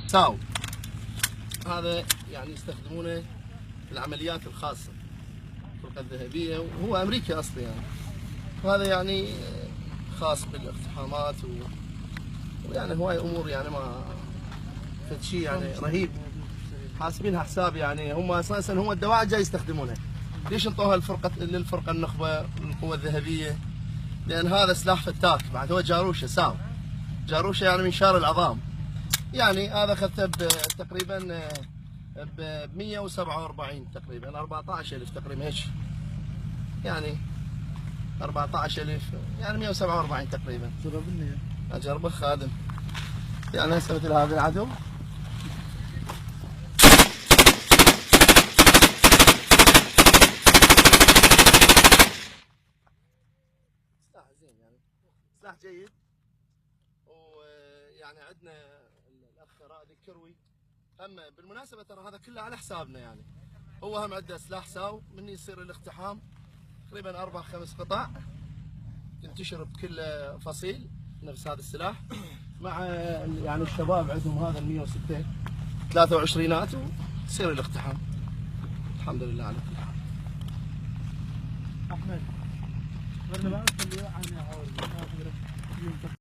ساو. هذا يعني يستخدمونه في العمليات الخاصة، الفرقة الذهبية، وهو أمريكي أصلي يعني. وهذا يعني خاص بالاقتحامات ويعني هواي أمور يعني ما فد شيء يعني رهيب، حاسبينها حساب يعني. هم أساسا هم الدواعي جاي يستخدمونها. ليش انطوها للفرقة النخبة القوة الذهبية؟ لأن هذا سلاح فتاك، بعد هو جاروشة ساو، جاروشة يعني منشار العظام. يعني هذا اخذته تقريبا ب 147 تقريبا، 14000 تقريبا هيك يعني، 14000 يعني 147 تقريبا. جربني اجربه خادم يعني. هسه مثل هذا العدو سلاح زين يعني، سلاح جيد. ويعني عندنا الاخ رائد الكروي هم بالمناسبه، ترى هذا كله على حسابنا يعني. هو هم عنده سلاح ساو من يصير الاقتحام تقريبا 4-5 قطع تنتشر بكل فصيل نفس هذا السلاح، مع يعني الشباب عندهم هذا ال 106 23 وتصير الاقتحام. الحمد لله على كل حال. احمد